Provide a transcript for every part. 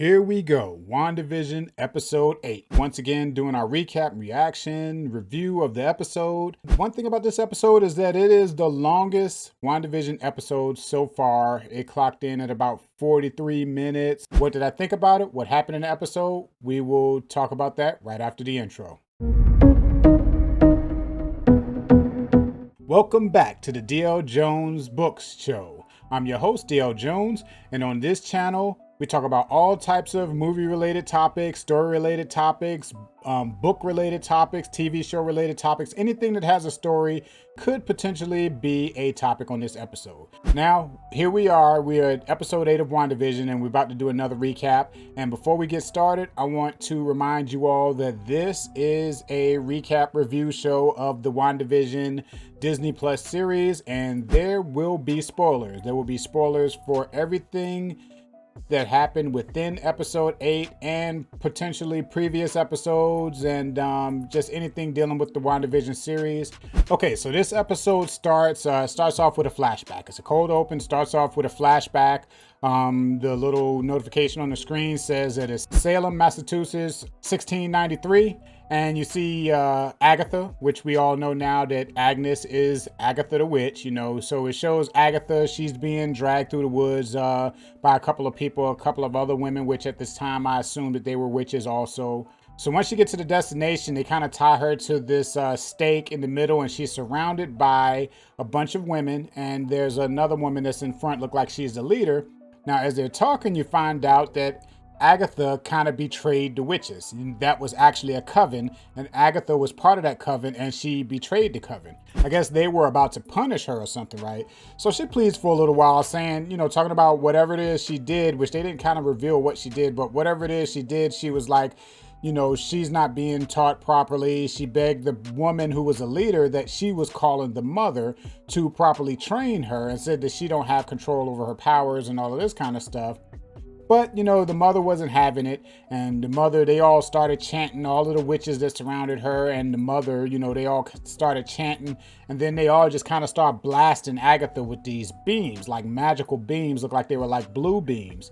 Here we go, WandaVision episode 8. Once again, doing our recap, reaction, review of the episode. One thing about this episode is that it is the longest WandaVision episode so far. It clocked in at about 43 minutes. What did I think about it? What happened in the episode? We will talk about that right after the intro. Welcome back to the DLJonesBooks show. I'm your host, DL Jones, and on this channel, we talk about all types of movie-related topics, story-related topics, book-related topics, TV show-related topics. Anything that has a story could potentially be a topic on this episode. Now, here we are. We are at episode 8 of WandaVision, and we're about to do another recap. And before we get started, I want to remind you all that this is a recap review show of the WandaVision Disney Plus series, and there will be spoilers. There will be spoilers for everything that happened within episode 8 and potentially previous episodes and just anything dealing with the WandaVision series. Okay, so this episode starts off with a flashback. It's a cold open, starts off with a flashback. The little notification on the screen says that it's Salem, Massachusetts, 1693. And you see Agatha, which we all know now that Agnes is Agatha the witch, you know. So it shows Agatha, she's being dragged through the woods by a couple of people, a couple of other women, which at this time I assumed that they were witches also. So once she gets to the destination, they kind of tie her to this stake in the middle, and she's surrounded by a bunch of women. And there's another woman that's in front, look like she's the leader. Now, as they're talking, you find out that Agatha kind of betrayed the witches. And that was actually a coven, and Agatha was part of that coven, and she betrayed the coven. I guess they were about to punish her or something, right? So she pleads for a little while, saying, talking about whatever it is she did, which they didn't kind of reveal what she did, but whatever it is she did, she was like, she's not being taught properly. She begged the woman who was a leader that she was calling the mother to properly train her, and said that she don't have control over her powers and all of this kind of stuff. But, the mother wasn't having it, and the mother, they all started chanting, all of the witches that surrounded her, and the mother, they all started chanting, and then they all just kind of start blasting Agatha with these beams, like magical beams, look like they were like blue beams.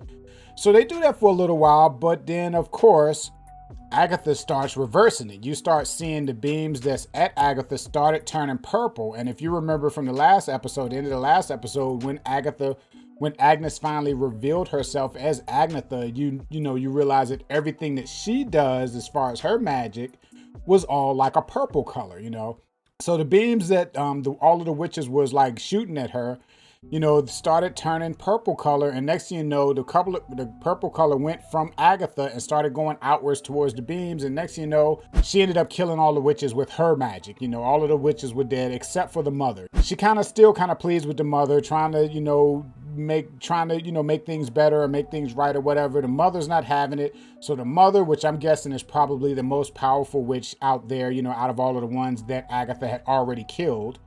So they do that for a little while, but then, of course, Agatha starts reversing it. You start seeing the beams that's at Agatha started turning purple, and if you remember from the last episode, the end of the last episode, when Agnes finally revealed herself as Agatha, you realize that everything that she does as far as her magic was all like a purple color, So the beams that all of the witches was like shooting at her, started turning purple color, and next thing you know, the purple color went from Agatha and started going outwards towards the beams, and next thing you know, she ended up killing all the witches with her magic. All of the witches were dead except for the mother. She still pleads with the mother, trying to make things better or make things right or whatever. The mother's not having it. So the mother, which I'm guessing is probably the most powerful witch out there, out of all of the ones that Agatha had already killed,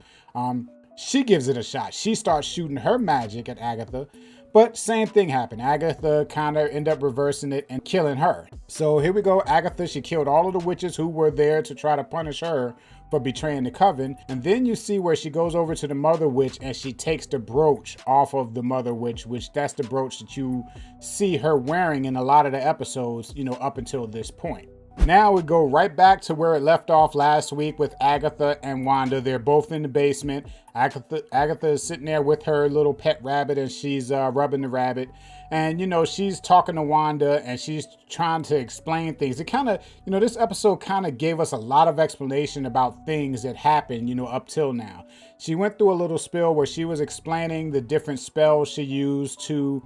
she gives it a shot. She starts shooting her magic at Agatha, but same thing happened. Agatha kind of ended up reversing it and killing her. So here we go. Agatha, she killed all of the witches who were there to try to punish her for betraying the coven. And then you see where she goes over to the mother witch and she takes the brooch off of the mother witch, which that's the brooch that you see her wearing in a lot of the episodes, up until this point. Now we go right back to where it left off last week with Agatha and Wanda. They're both in the basement. Agatha is sitting there with her little pet rabbit, and she's rubbing the rabbit. And, she's talking to Wanda, and she's trying to explain things. It kind of, this episode kind of gave us a lot of explanation about things that happened, up till now. She went through a little spill where she was explaining the different spells she used to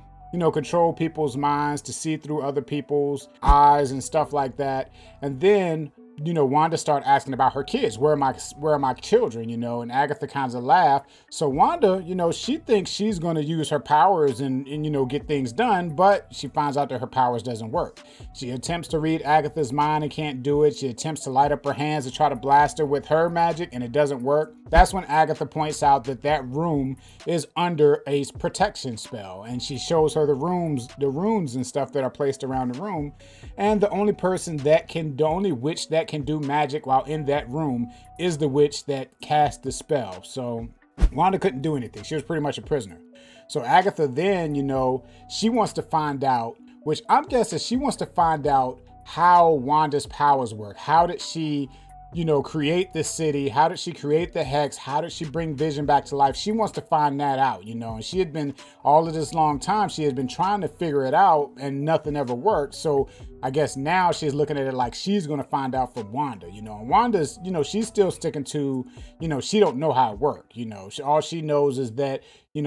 control people's minds, to see through other people's eyes and stuff like that. And then, Wanda started asking about her kids. Where are my children, and Agatha kind of laughed. So Wanda, she thinks she's going to use her powers and get things done, but she finds out that her powers doesn't work. She attempts to read Agatha's mind and can't do it. She attempts to light up her hands to try to blast her with her magic, and it doesn't work. That's when Agatha points out that room is under a protection spell, and she shows her the runes and stuff that are placed around the room. And the only witch that can do magic while in that room is the witch that cast the spell. So Wanda couldn't do anything. She was pretty much a prisoner. So Agatha then, she wants to find out which I'm guessing she wants to find out how Wanda's powers work. How did she, create this city? How did she create the Hex? How did she bring Vision back to life? She wants to find that out, and she had been, all of this long time, she had been trying to figure it out and nothing ever worked. So I guess now she's looking at it like she's going to find out from Wanda, and Wanda's, she's still sticking to, she don't know how it worked. All she knows is that,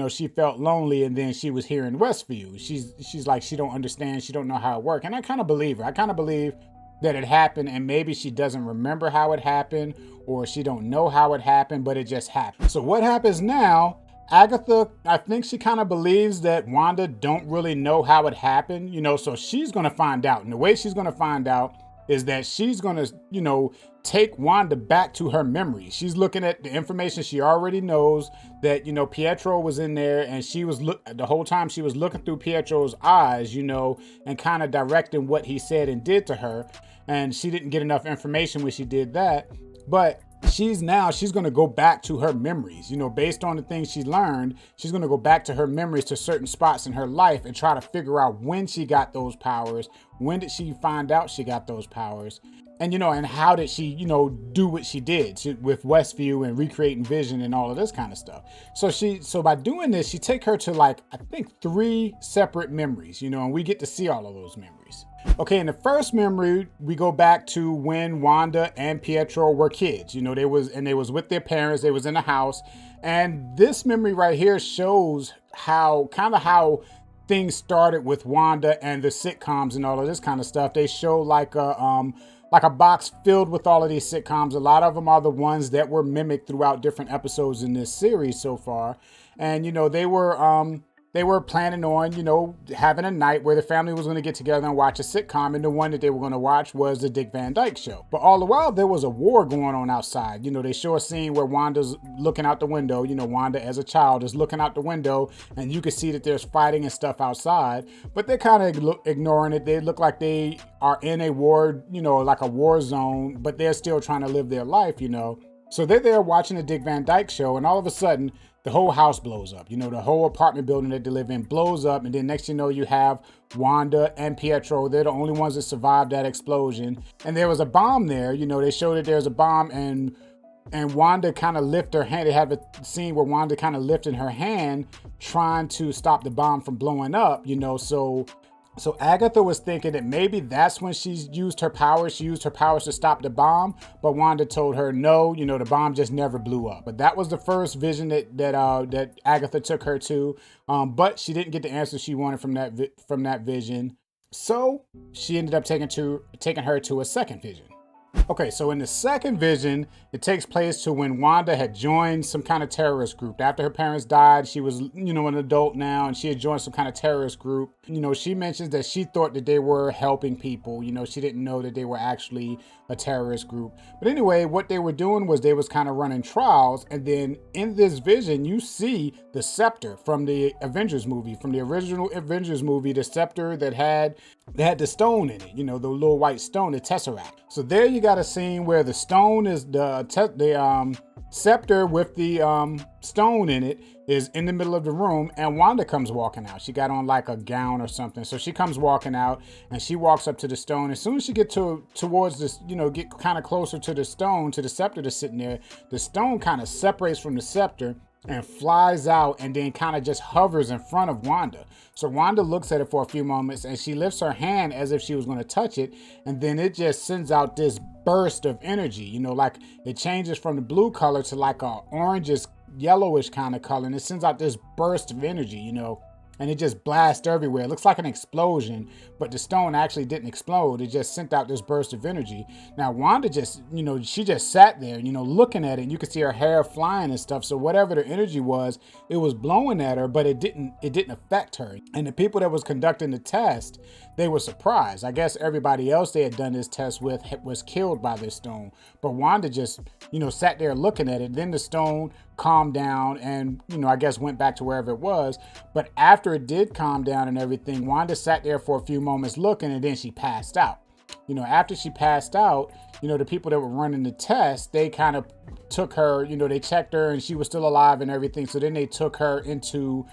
she felt lonely and then she was here in Westview. She's like, she don't understand. She don't know how it worked. And I kind of believe her. I kind of believe that it happened, and maybe she doesn't remember how it happened, or she don't know how it happened, but it just happened. So what happens now? Agatha, I think she kind of believes that Wanda don't really know how it happened, so she's going to find out. And the way she's going to find out is that she's going to, take Wanda back to her memory. She's looking at the information she already knows, that, Pietro was in there, and she was the whole time she was looking through Pietro's eyes, and kind of directing what he said and did to her. And she didn't get enough information when she did that. But she's going to go back to her memories, based on the things she learned. She's going to go back to her memories, to certain spots in her life, and try to figure out when she got those powers. When did she find out she got those powers? And, and how did she, do what she did with Westview and recreating Vision and all of this kind of stuff. So by doing this, she take her to, I think 3 separate memories, and we get to see all of those memories. Okay, in the first memory, we go back to when Wanda and Pietro were kids. They was with their parents. They was in a house. And this memory right here shows how things started with Wanda and the sitcoms and all of this kind of stuff. They show like a box filled with all of these sitcoms. A lot of them are the ones that were mimicked throughout different episodes in this series so far. And, they were planning on, having a night where the family was going to get together and watch a sitcom. And the one that they were going to watch was the Dick Van Dyke Show. But all the while, there was a war going on outside. They show a scene where Wanda's looking out the window. Wanda as a child is looking out the window, and you can see that there's fighting and stuff outside. But they're kind of ignoring it. They look like they are in a war, like a war zone, but they're still trying to live their life, So they're there watching the Dick Van Dyke Show, and all of a sudden, the whole house blows up. The whole apartment building that they live in blows up. And then next thing you know, you have Wanda and Pietro. They're the only ones that survived that explosion. And there was a bomb there. They showed that there's a bomb, and Wanda kind of lifted her hand. They have a scene where Wanda kind of lifted her hand, trying to stop the bomb from blowing up, So Agatha was thinking that maybe that's when she used her powers. She used her powers to stop the bomb, but Wanda told her no. The bomb just never blew up. But that was the first vision that Agatha took her to. But she didn't get the answer she wanted from that vision. So she ended up taking her to a second vision. Okay, so in the second vision, it takes place to when Wanda had joined some kind of terrorist group. After her parents died, she was, an adult now, and she had joined some kind of terrorist group. She mentions that she thought that they were helping people. She didn't know that they were actually a terrorist group. But anyway, what they were doing was they was kind of running trials. And then in this vision, you see the scepter from the Avengers movie, from the original Avengers movie, the scepter that had the stone in it, the little white stone, the Tesseract. So there you got a scene where the stone is the scepter with the stone in it is in the middle of the room, and Wanda comes walking out. She got on like a gown or something. So she comes walking out, and she walks up to the stone. As soon as she gets towards this, get kind of closer to the stone, to the scepter that's sitting there, the stone kind of separates from the scepter and flies out, and then kind of just hovers in front of Wanda. So Wanda looks at it for a few moments, and she lifts her hand as if she was going to touch it, and then it just sends out this burst of energy, like it changes from the blue color to like a orangish, yellowish kind of color, and it sends out this burst of energy, and it just blasts everywhere. It looks like an explosion, but the stone actually didn't explode. It just sent out this burst of energy. Now, Wanda just, she just sat there, looking at it, and you could see her hair flying and stuff. So whatever the energy was, it was blowing at her, but it didn't affect her. And the people that was conducting the test, they were surprised. I guess everybody else they had done this test with was killed by this stone. But Wanda just, sat there looking at it. Then the stone calmed down and, I guess went back to wherever it was. But after it did calm down and everything, Wanda sat there for a few moments looking, and then she passed out. After she passed out, the people that were running the test, they kind of took her, they checked her and she was still alive and everything. So then they took her into,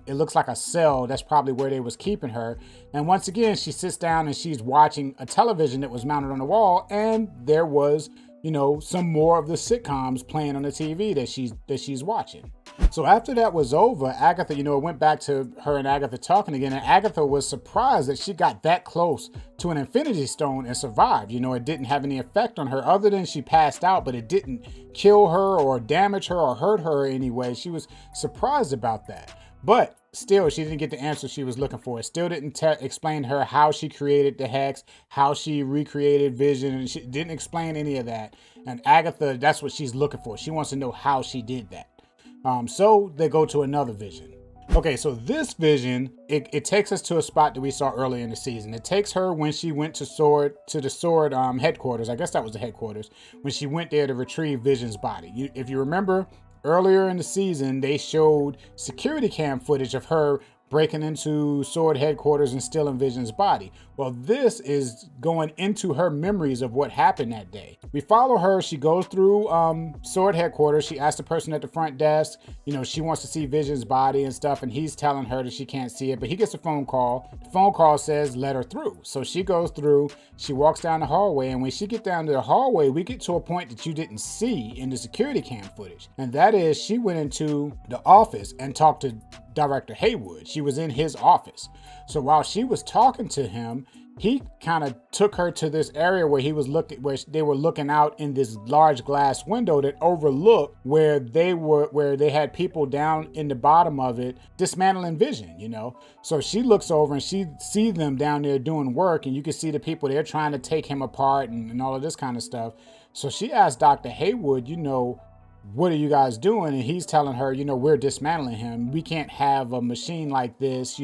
it looks like a cell. That's probably where they was keeping her. And once again, she sits down and she's watching a television that was mounted on the wall. And there was, some more of the sitcoms playing on the TV that she's watching. So after that was over, Agatha, it went back to her and Agatha talking again. And Agatha was surprised that she got that close to an Infinity Stone and survived. It didn't have any effect on her other than she passed out, but it didn't kill her or damage her or hurt her anyway. She was surprised about that. But still, she didn't get the answer she was looking for. It still didn't explain to her how she created the hex, how she recreated Vision, and she didn't explain any of that. And Agatha, that's what she's looking for. She wants to know how she did that. So they go to another vision. Okay, so this vision, it takes us to a spot that we saw earlier in the season. It takes her when she went to the Sword headquarters. I guess that was the headquarters, when she went there to retrieve Vision's body. If you remember, earlier in the season, they showed security cam footage of her breaking into Sword headquarters and stealing Vision's body. Well, this is going into her memories of what happened that day. We follow her. She goes through Sword headquarters. She asks the person at the front desk, she wants to see Vision's body and stuff, and he's telling her that she can't see it, but he gets a phone call. The phone call says, let her through. So she goes through, she walks down the hallway, and when she gets down to the hallway, we get to a point that you didn't see in the security cam footage. And that is, she went into the office and talked to Director Haywood. She was in his office. So while she was talking to him, he kind of took her to this area where where they were looking out in this large glass window that overlooked where they had people down in the bottom of it dismantling Vision, So she looks over and she sees them down there doing work, and you can see the people there trying to take him apart and all of this kind of stuff. So she asked Dr. Haywood, what are you guys doing? And he's telling her, we're dismantling him. We can't have a machine like this,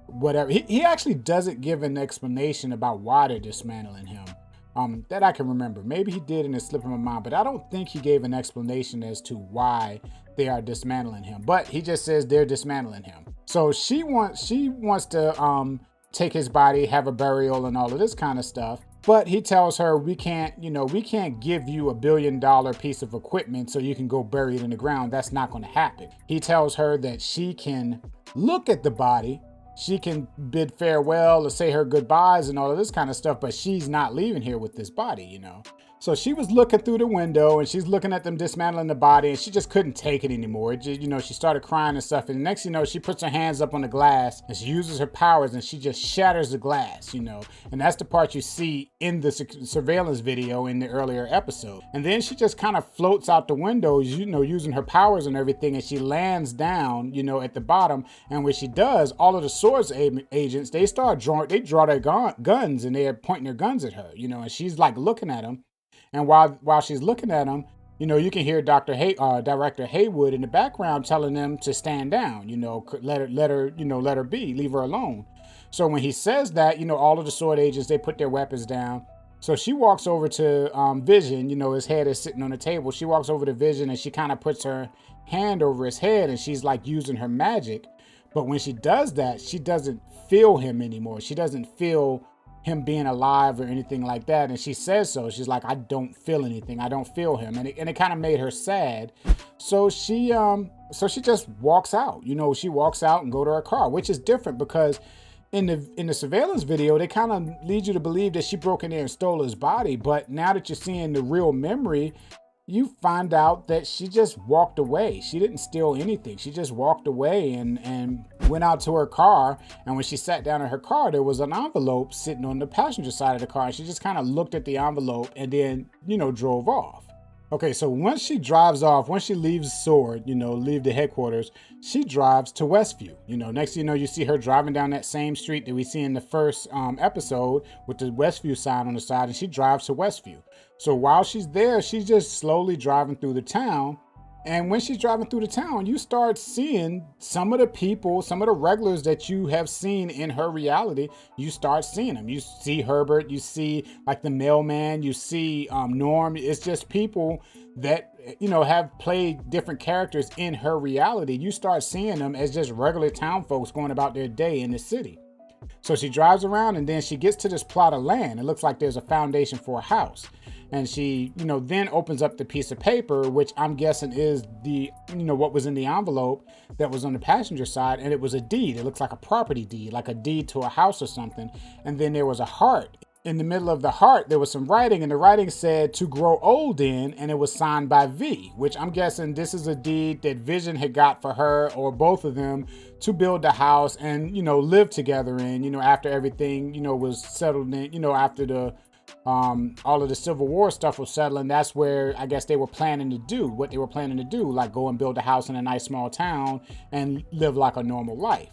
whatever. He actually doesn't give an explanation about why they're dismantling him. That I can remember. Maybe he did in a slip of my mind, but I don't think he gave an explanation as to why they are dismantling him. But he just says they're dismantling him. So she wants to take his body, have a burial and all of this kind of stuff. But he tells her, we can't give you $1 billion piece of equipment so you can go bury it in the ground. That's not going to happen. He tells her that she can look at the body, she can bid farewell or say her goodbyes and all of this kind of stuff, but she's not leaving here with this body, So she was looking through the window and she's looking at them dismantling the body, and she just couldn't take it anymore. She started crying and stuff. And the next, she puts her hands up on the glass and she uses her powers and she just shatters the glass, And that's the part you see in the surveillance video in the earlier episode. And then she just kind of floats out the window, using her powers and everything. And she lands down, at the bottom. And when she does, all of the Swords agents, they draw their guns and they're pointing their guns at her, and she's like looking at them. And while she's looking at them, you can hear Director Haywood in the background telling them to stand down, let her be, leave her alone. So when he says that, all of the Sword agents, they put their weapons down. So she walks over to Vision, his head is sitting on the table. She walks over to Vision and she kind of puts her hand over his head and she's like using her magic. But when she does that, she doesn't feel him anymore. She doesn't feel him being alive or anything like that. And she says so. She's like, I don't feel anything. I don't feel him. And it kind of made her sad. So she just walks out. She walks out and go to her car, which is different because in the surveillance video, they kind of lead you to believe that she broke in there and stole his body. But now that you're seeing the real memory, you find out that she just walked away. She didn't steal anything. She just walked away and went out to her car. And when she sat down in her car, there was an envelope sitting on the passenger side of the car. And she just kind of looked at the envelope and then, drove off. Okay, so once she drives off, once she leaves Sword, leave the headquarters, she drives to Westview. Next thing you see her driving down that same street that we see in the first episode with the Westview sign on the side, and she drives to Westview. So while she's there, she's just slowly driving through the town. And when she's driving through the town, you start seeing some of the people, some of the regulars that you have seen in her reality. You start seeing them. You see Herbert, you see like the mailman, you see Norm. It's just people that, have played different characters in her reality. You start seeing them as just regular town folks going about their day in the city. So she drives around and then she gets to this plot of land. It looks like there's a foundation for a house. And she, then opens up the piece of paper, which I'm guessing is the, what was in the envelope that was on the passenger side. And it was a deed. It looks like a property deed, like a deed to a house or something. And then there was a heart. In the middle of the heart, there was some writing, and the writing said "to grow old in," and it was signed by V, which I'm guessing this is a deed that Vision had got for her or both of them to build the house and, live together in, after everything, was settled in, after the all of the Civil War stuff was settling. That's where I guess they were planning to do what they were planning to do, like go and build a house in a nice small town and live like a normal life,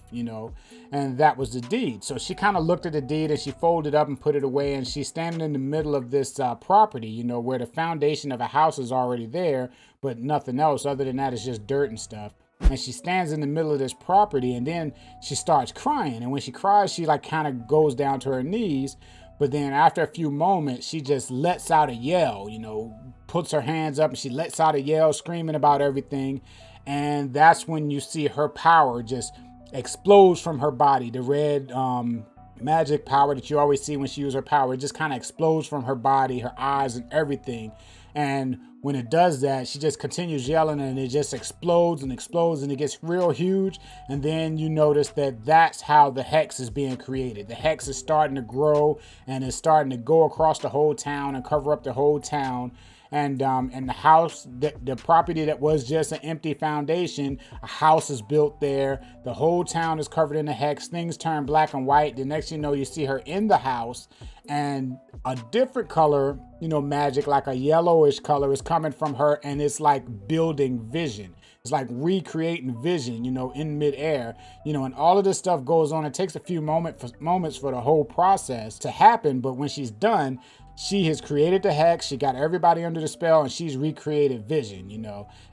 and that was the deed. So she kind of looked at the deed and she folded up and put it away, and she's standing in the middle of this property, where the foundation of a house is already there, but nothing else other than that is just dirt and stuff. And she stands in the middle of this property, and then she starts crying. And when she cries, she like kind of goes down to her knees. But then after a few moments, she just lets out a yell, puts her hands up and she lets out a yell, screaming about everything. And that's when you see her power just explodes from her body. The red magic power that you always see when she uses her power, it just kind of explodes from her body, her eyes and everything. And when it does that, she just continues yelling, and it just explodes and explodes, and it gets real huge. And then you notice that that's how the hex is being created. The hex is starting to grow and is starting to go across the whole town and cover up the whole town. And the house, the property that was just an empty foundation, a house is built there. The whole town is covered in the hex. Things turn black and white. The next you know, you see her in the house, and a different color, magic, like a yellowish color, is coming from her, and it's like building Vision. It's like recreating Vision, in midair, and all of this stuff goes on. It takes a few moments for the whole process to happen, but when she's done, she has created the hex, she got everybody under the spell, and she's recreated Vision,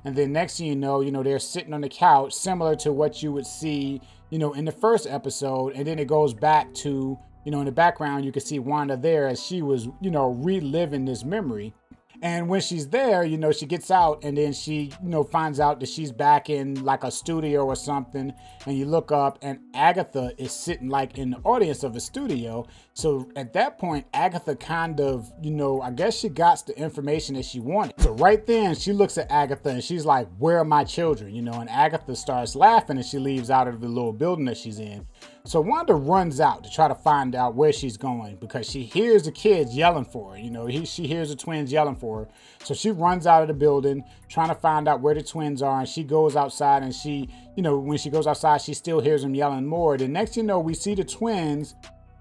And then next thing you know, they're sitting on the couch, similar to what you would see, in the first episode. And then it goes back to, in the background, you can see Wanda there as she was, reliving this memory. And when she's there, she gets out, and then she, finds out that she's back in like a studio or something. And you look up, and Agatha is sitting like in the audience of the studio. So at that point, Agatha kind of, I guess she got the information that she wanted. So right then, she looks at Agatha and she's like, "Where are my children?" And Agatha starts laughing, and she leaves out of the little building that she's in. So Wanda runs out to try to find out where she's going, because she hears the kids yelling for her. She hears the twins yelling for her. So she runs out of the building trying to find out where the twins are, and she goes outside, and she, when she goes outside, she still hears them yelling more. The next we see the twins,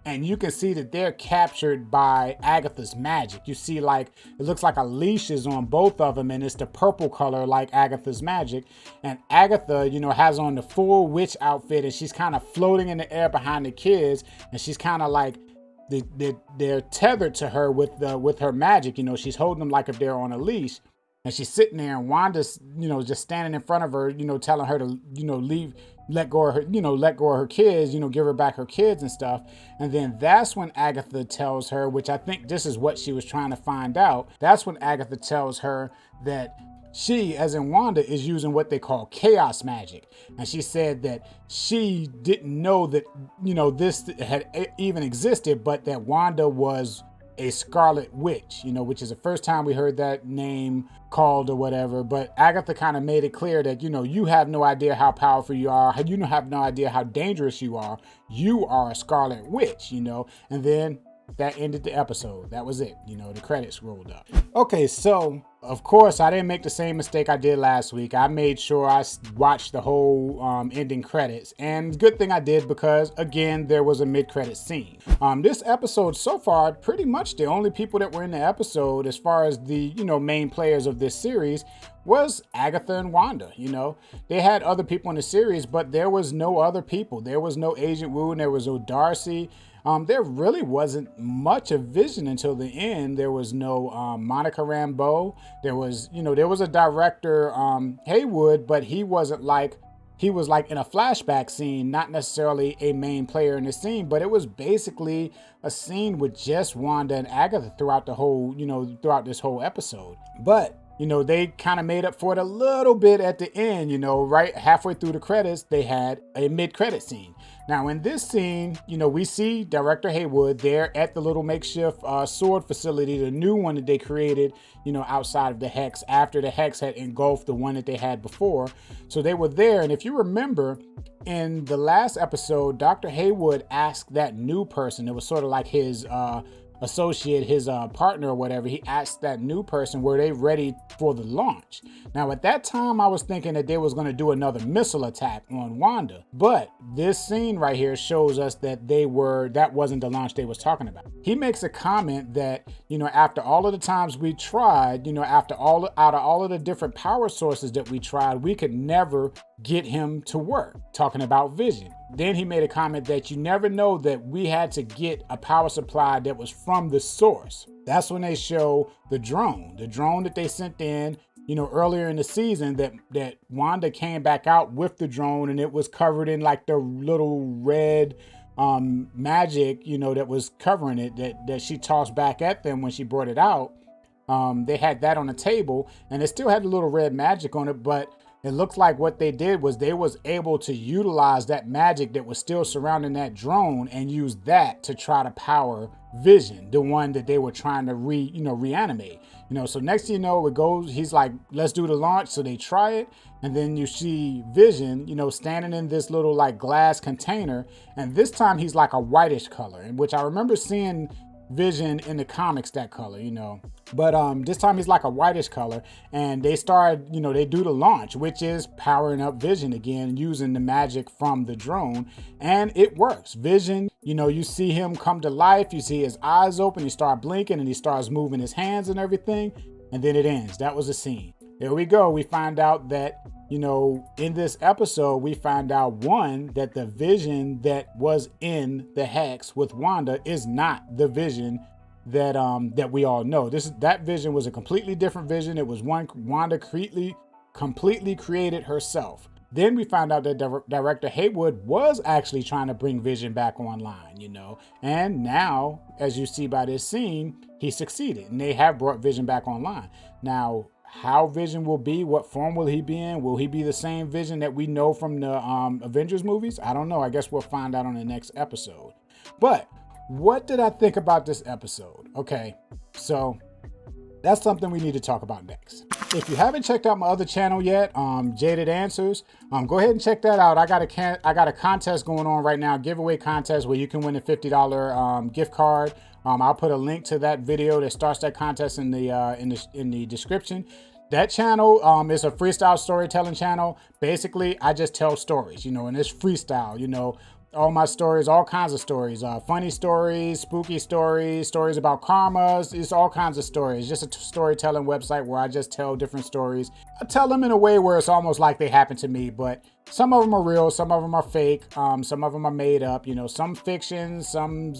and you can see that they're captured by Agatha's magic. You see, like, it looks like a leash is on both of them, and it's the purple color like Agatha's magic. And Agatha, has on the full witch outfit, and she's kind of floating in the air behind the kids, and she's kind of like, they're tethered to her with her magic. She's holding them like if they're on a leash. And she's sitting there, and Wanda's, just standing in front of her, telling her to, let go of her kids, give her back her kids and stuff. And then that's when Agatha tells her, which I think this is what she was trying to find out. That's when Agatha tells her that she, as in Wanda, is using what they call chaos magic. And she said that she didn't know that, this had even existed, but that Wanda was a Scarlet Witch, which is the first time we heard that name called or whatever. But Agatha kind of made it clear that, you have no idea how powerful you are. You have no idea how dangerous you are. You are a Scarlet Witch, And then that ended the episode. That was it. The credits rolled up. Okay, so of course I didn't make the same mistake I did last week. I made sure I watched the whole ending credits, and good thing I did, because again, there was a mid-credit scene. This episode so far, pretty much the only people that were in the episode as far as the main players of this series was Agatha and Wanda. They had other people in the series, but there was no other people. There was no Agent Woo, and there was no Darcy. There really wasn't much of Vision until the end. There was no Monica Rambeau. There was a director, Haywood, but he was like in a flashback scene, not necessarily a main player in the scene, but it was basically a scene with just Wanda and Agatha throughout the whole, throughout this whole episode. But they kind of made up for it a little bit at the end, right halfway through the credits, they had a mid-credit scene. Now, in this scene, we see Director Haywood there at the little makeshift sword facility, the new one that they created, outside of the Hex, after the Hex had engulfed the one that they had before. So they were there. And if you remember, in the last episode, Dr. Haywood asked that new person, it was sort of like his associate, his partner or whatever, he asked that new person, were they ready for the launch? Now, at that time, I was thinking that they was going to do another missile attack on Wanda, but this scene right here shows us that that wasn't the launch they was talking about. He makes a comment that, after all of the times we tried, out of all of the different power sources that we tried, we could never get him to work, talking about Vision. Then he made a comment that you never know that we had to get a power supply that was from the source. That's when they show the drone that they sent in, earlier in the season, that Wanda came back out with the drone, and it was covered in like the little red magic, that was covering it, that she tossed back at them when she brought it out. They had that on the table, and it still had a little red magic on it, but it looks like what they did was they was able to utilize that magic that was still surrounding that drone and use that to try to power Vision, the one that they were trying to reanimate. So next thing you know, it goes, he's like, let's do the launch. So they try it. And then you see Vision, standing in this little like glass container. And this time he's like a whitish color, in which I remember seeing Vision in the comics that color, but this time he's like a whitish color, and they start, they do the launch, which is powering up Vision again using the magic from the drone, and it works. Vision, you see him come to life, you see his eyes open, he starts blinking, and he starts moving his hands and everything, and then it ends. That was the scene. There we go. We find out that, in this episode, we find out, one, that the Vision that was in the Hex with Wanda is not the Vision that we all know. That Vision was a completely different Vision. It was one Wanda completely created herself. Then we found out that Director Haywood was actually trying to bring Vision back online, and now, as you see by this scene, he succeeded, and they have brought Vision back online. Now, how Vision will be, what form will he be in? Will he be the same Vision that we know from the Avengers movies? I don't know. I guess we'll find out on the next episode. But what did I think about this episode? Okay, so that's something we need to talk about next. If you haven't checked out my other channel yet, Jaded Answers, go ahead and check that out. I got a contest going on right now, giveaway contest, where you can win a $50 gift card. I'll put a link to that video that starts that contest in the description. That channel is a freestyle storytelling channel. Basically, I just tell stories, and it's freestyle, all my stories, all kinds of stories, funny stories, spooky stories, stories about karmas. It's all kinds of stories. Just a storytelling website where I just tell different stories. I tell them in a way where it's almost like they happen to me, but some of them are real, some of them are fake, some of them are made up, some fiction, some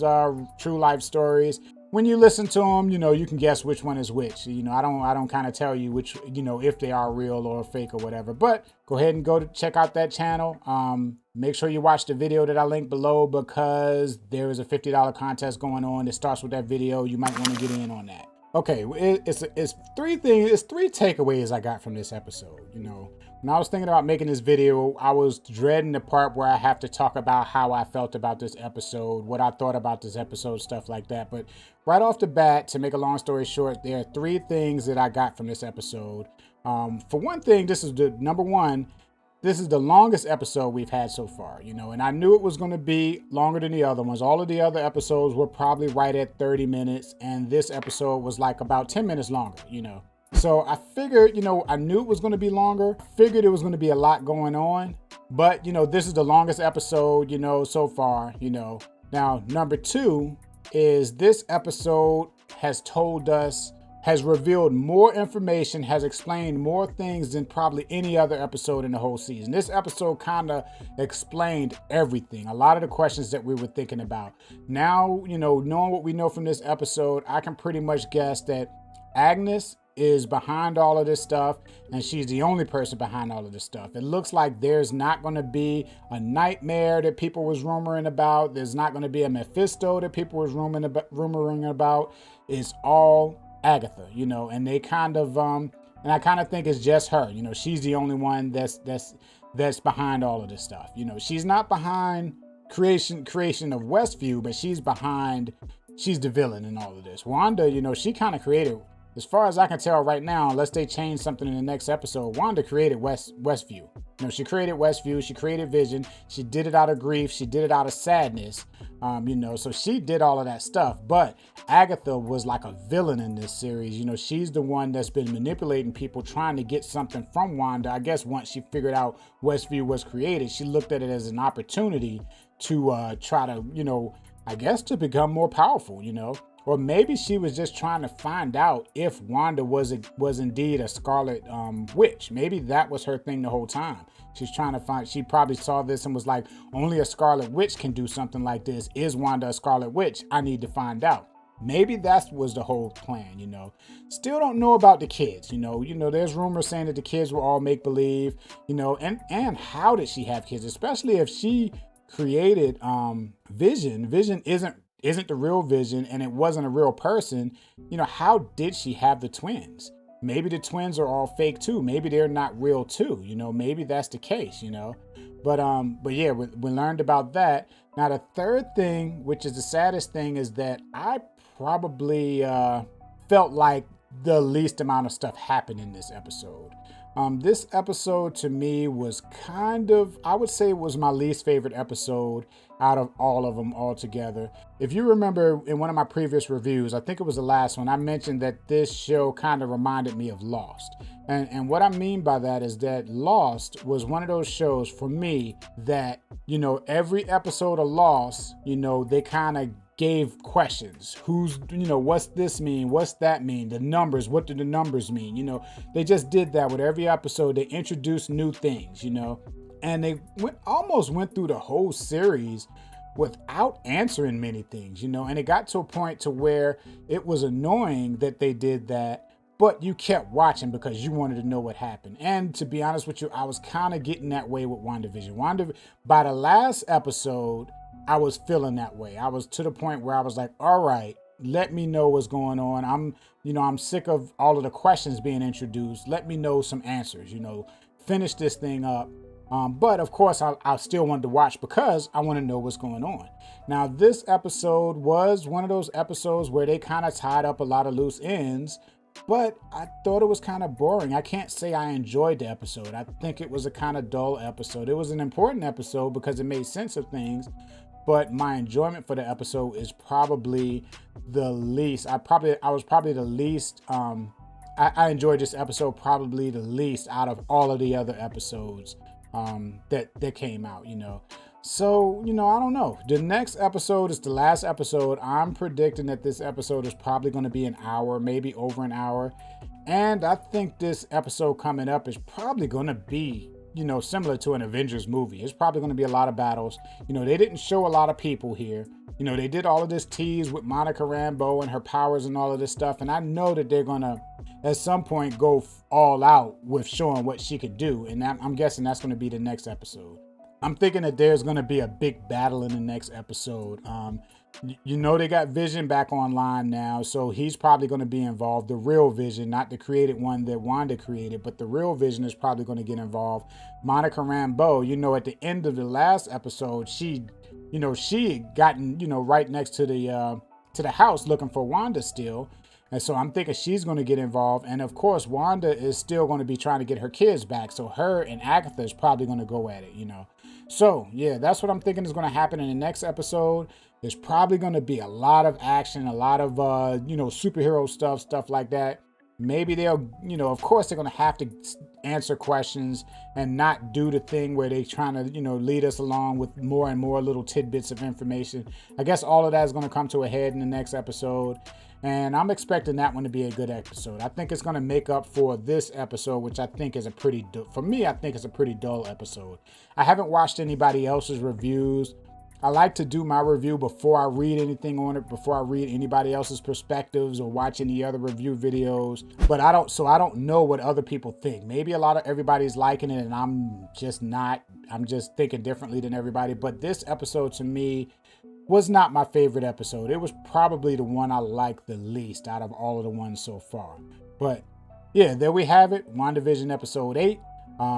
true life stories. When you listen to them, you can guess which one is which. I don't kind of tell you which, if they are real or fake or whatever. But go ahead and go to check out that channel. Make sure you watch the video that I linked below, because there is a $50 contest going on. It starts with that video. You might want to get in on that. Okay, it's three takeaways I got from this episode. When I was thinking about making this video, I was dreading the part where I have to talk about how I felt about this episode, what I thought about this episode, stuff like that. But right off the bat, to make a long story short, there are three things that I got from this episode. For one thing, this is the number one. This is the longest episode we've had so far, and I knew it was going to be longer than the other ones. All of the other episodes were probably right at 30 minutes, and this episode was like about 10 minutes longer, So I figured, I knew it was going to be longer. Figured it was going to be a lot going on. But, this is the longest episode, so far, Now, number two is this episode has revealed more information, has explained more things than probably any other episode in the whole season. This episode kind of explained everything, a lot of the questions that we were thinking about. Now, knowing what we know from this episode, I can pretty much guess that Agnes is behind all of this stuff, and she's the only person behind all of this stuff. It looks like there's not going to be a nightmare that people was rumoring about. There's not going to be a Mephisto that people was rumoring about. It's all Agatha, and they kind of And I kind of think it's just her. She's the only one that's behind all of this stuff. She's not behind creation of Westview, but she's the villain in all of this. Wanda, she kind of created, as far as I can tell right now, unless they change something in the next episode, Wanda created Westview. She created Westview, she created Vision, she did it out of grief, she did it out of sadness, so she did all of that stuff. But Agatha was like a villain in this series. She's the one that's been manipulating people, trying to get something from Wanda. I guess once she figured out Westview was created, she looked at it as an opportunity to try to, I guess to become more powerful, Or maybe she was just trying to find out if Wanda was indeed a Scarlet Witch. Maybe that was her thing the whole time. She's trying to find, she probably saw this and was like, only a Scarlet Witch can do something like this. Is Wanda a Scarlet Witch? I need to find out. Maybe that was the whole plan, Still don't know about the kids, there's rumors saying that the kids were all make-believe, and how did she have kids? Especially if she created Vision. Vision isn't the real Vision, and it wasn't a real person. How did she have the twins? Maybe the twins are all fake too. Maybe they're not real too. Maybe that's the case. But yeah, we learned about that. Now the third thing, which is the saddest thing, is that I probably felt like the least amount of stuff happened in this episode. This episode to me was I would say it was my least favorite episode out of all of them altogether. If you remember in one of my previous reviews, I think it was the last one, I mentioned that this show kind of reminded me of Lost. And what I mean by that is that Lost was one of those shows for me that, every episode of Lost, they kind of gave questions. What's this mean? What's that mean? The numbers, what do the numbers mean? They just did that with every episode. They introduced new things, and they almost went through the whole series without answering many things, and it got to a point to where it was annoying that they did that, but you kept watching because you wanted to know what happened. And to be honest with you, I was kind of getting that way with WandaVision. By the last episode, I was feeling that way. I was to the point where I was like, all right, let me know what's going on. I'm sick of all of the questions being introduced. Let me know some answers, finish this thing up. But of course, I still wanted to watch because I want to know what's going on. Now, this episode was one of those episodes where they kind of tied up a lot of loose ends, but I thought it was kind of boring. I can't say I enjoyed the episode. I think it was a kind of dull episode. It was an important episode because it made sense of things, but my enjoyment for the episode is probably the least. I was probably the least. I enjoyed this episode probably the least out of all of the other episodes that came out. So, I don't know. The next episode is the last episode. I'm predicting that this episode is probably going to be an hour, maybe over an hour. And I think this episode coming up is probably going to be, similar to an Avengers movie. It's probably going to be a lot of battles. They didn't show a lot of people here. They did all of this tease with Monica Rambeau and her powers and all of this stuff. And I know that they're going to, at some point, go all out with showing what she could do. And I'm guessing that's going to be the next episode. I'm thinking that there's going to be a big battle in the next episode. They got Vision back online now, so he's probably going to be involved. The real Vision, not the created one that Wanda created, but the real Vision is probably going to get involved. Monica Rambeau, at the end of the last episode, she had gotten, right next to the house looking for Wanda still. And so I'm thinking she's going to get involved. And of course, Wanda is still going to be trying to get her kids back. So her and Agatha is probably going to go at it, So yeah, that's what I'm thinking is going to happen in the next episode. There's probably going to be a lot of action, a lot of, superhero stuff like that. Maybe they'll, of course they're going to have to answer questions and not do the thing where they're trying to, lead us along with more and more little tidbits of information. I guess all of that is going to come to a head in the next episode. And I'm expecting that one to be a good episode. I think it's going to make up for this episode, which I think is for me, I think it's a pretty dull episode. I haven't watched anybody else's reviews. I like to do my review before I read anything on it, before I read anybody else's perspectives or watch any other review videos. But I don't know what other people think. Maybe everybody's liking it and I'm just not. I'm just thinking differently than everybody. But this episode to me was not my favorite episode. It was probably the one I liked the least out of all of the ones so far. But yeah, there we have it. WandaVision episode 8.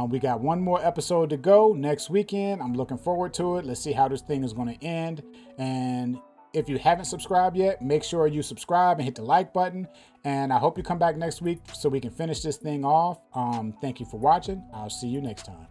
We got one more episode to go next weekend. I'm looking forward to it. Let's see how this thing is going to end. And if you haven't subscribed yet, make sure you subscribe and hit the like button. And I hope you come back next week so we can finish this thing off. Thank you for watching. I'll see you next time.